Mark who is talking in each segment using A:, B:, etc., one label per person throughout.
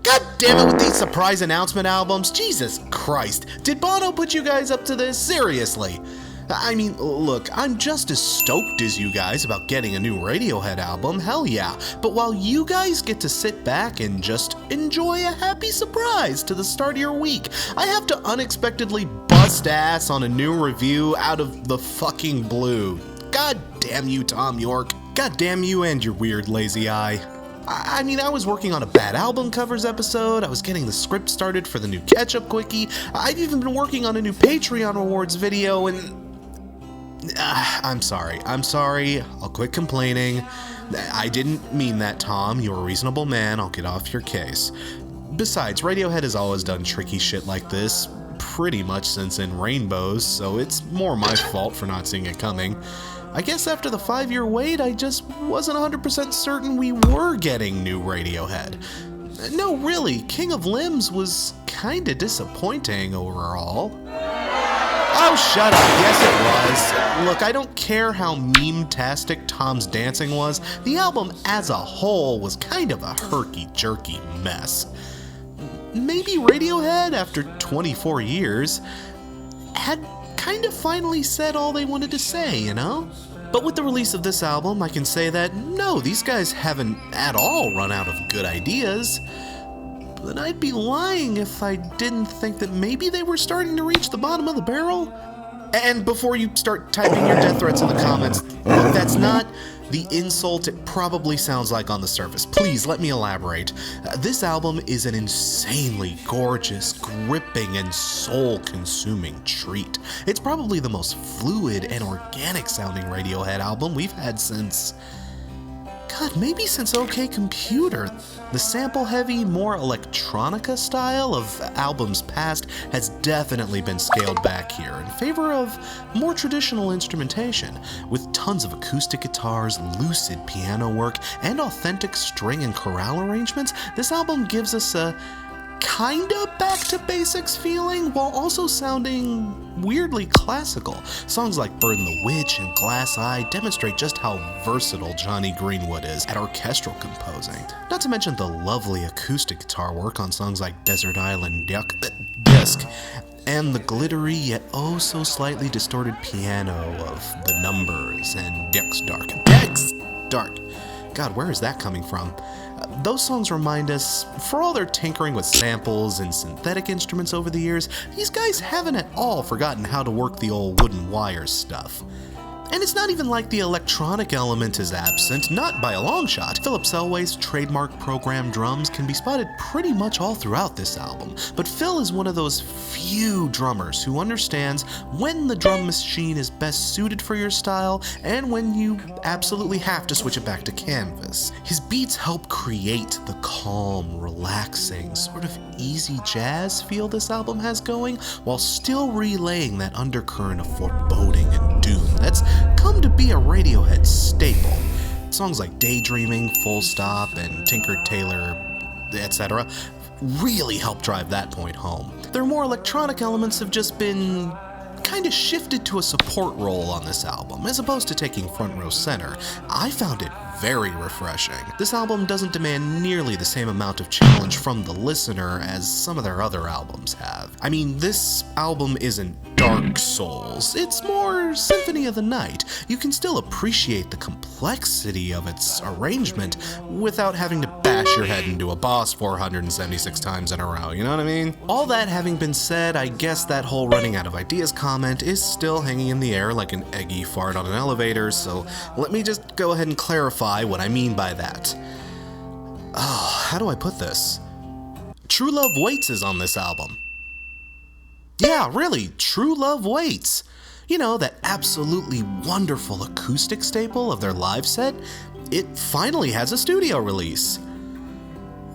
A: God damn it with these surprise announcement albums. Jesus Christ. Did Bono put you guys up to this? Seriously. I mean, look, I'm just as stoked as you guys about getting a new Radiohead album, hell yeah. But while you guys get to sit back and just enjoy a happy surprise to the start of your week, I have to unexpectedly bust ass on a new review out of the fucking blue. God damn you, Tom York. God damn you and your weird lazy eye. I mean, I was working on a bad album covers episode, I was getting the script started for the new catch-up quickie, I've even been working on a new Patreon rewards video, and... I'm sorry, I'll quit complaining. I didn't mean that, Tom, you're a reasonable man, I'll get off your case. Besides, Radiohead has always done tricky shit like this, pretty much since In Rainbows, so it's more my fault for not seeing it coming. I guess after the 5-year wait, I just wasn't 100% certain we were getting new Radiohead. No, really, King of Limbs was kinda disappointing overall. Oh, shut up, yes it was. Look, I don't care how meme-tastic Tom's dancing was, the album as a whole was kind of a herky-jerky mess. Maybe Radiohead, after 24 years, had kind of finally said all they wanted to say, you know? But with the release of this album, I can say that, no, these guys haven't at all run out of good ideas. But I'd be lying if I didn't think that maybe they were starting to reach the bottom of the barrel. And before you start typing your death threats in the comments, look, that's not the insult it probably sounds like on the surface. Please, let me elaborate. This album is an insanely gorgeous, gripping, and soul-consuming treat. It's probably the most fluid and organic-sounding Radiohead album we've had since... God, maybe since OK Computer. The sample-heavy, more electronica style of albums past has definitely been scaled back here in favor of more traditional instrumentation. With tons of acoustic guitars, lucid piano work, and authentic string and chorale arrangements, this album gives us a kinda back-to-basics feeling while also sounding weirdly classical. Songs like Burn the Witch and Glass Eye demonstrate just how versatile Johnny Greenwood is at orchestral composing. Not to mention the lovely acoustic guitar work on songs like Desert Island Disc, and the glittery yet oh so slightly distorted piano of The Numbers and Dex Dark. God, where is that coming from? Those songs remind us, for all their tinkering with samples and synthetic instruments over the years, these guys haven't at all forgotten how to work the old wooden wires stuff. And it's not even like the electronic element is absent, not by a long shot. Philip Selway's trademark program drums can be spotted pretty much all throughout this album, but Phil is one of those few drummers who understands when the drum machine is best suited for your style and when you absolutely have to switch it back to canvas. His beats help create the calm, relaxing, sort of easy jazz feel this album has going, while still relaying that undercurrent of foreboding and doom that's come to be a Radiohead staple. Songs like Daydreaming, Full Stop, and Tinker Tailor, etc. really help drive that point home. Their more electronic elements have just been kind of shifted to a support role on this album, as opposed to taking front row center. I found it very refreshing. This album doesn't demand nearly the same amount of challenge from the listener as some of their other albums have. I mean, this album isn't Dark Souls, it's more Symphony of the Night. You can still appreciate the complexity of its arrangement without having to bash your head into a boss 476 times in a row, you know what I mean? All that having been said, I guess that whole running out of ideas comment is still hanging in the air like an eggy fart on an elevator, so let me just go ahead and clarify what I mean by that. Oh, how do I put this? True Love Waits is on this album. Yeah, really, True Love Waits. You know, that absolutely wonderful acoustic staple of their live set? It finally has a studio release.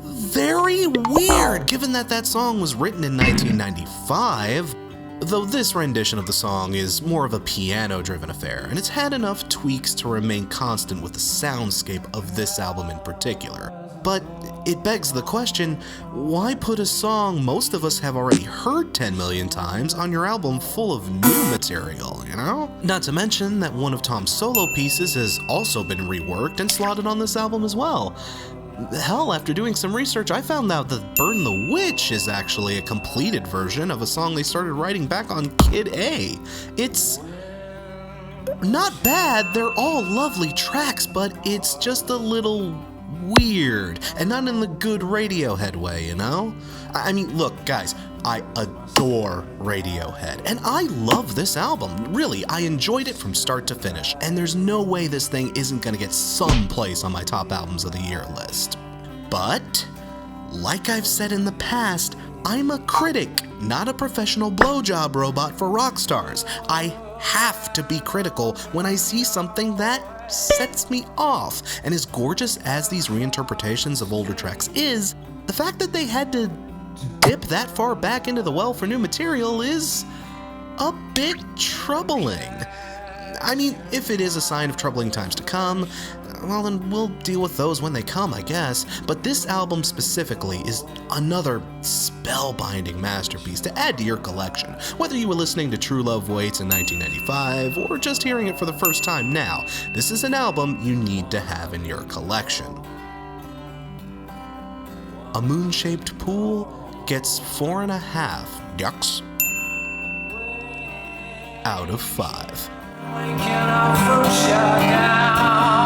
A: Very weird, given that that song was written in 1995, though this rendition of the song is more of a piano-driven affair, and it's had enough tweaks to remain constant with the soundscape of this album in particular. But it begs the question, why put a song most of us have already heard 10 million times on your album full of new material, you know? Not to mention that one of Tom's solo pieces has also been reworked and slotted on this album as well. Hell, after doing some research, I found out that Burn the Witch is actually a completed version of a song they started writing back on Kid A. It's not bad, they're all lovely tracks, but it's just a little weird, and not in the good Radiohead way, you know? I mean, look, guys, I adore Radiohead, and I love this album. Really, I enjoyed it from start to finish, and there's no way this thing isn't gonna get some place on my top albums of the year list. But, like I've said in the past, I'm a critic, not a professional blowjob robot for rock stars. I have to be critical when I see something that sets me off. And as gorgeous as these reinterpretations of older tracks is, the fact that they had to dip that far back into the well for new material is a bit troubling. I mean, if it is a sign of troubling times to come, well then we'll deal with those when they come, I guess. But this album specifically is another spellbinding masterpiece to add to your collection. Whether you were listening to True Love Waits in 1995 or just hearing it for the first time now, this is an album you need to have in your collection. A Moon-Shaped Pool gets 4.5 ducks out of 5.
B: Waking up from shutdown.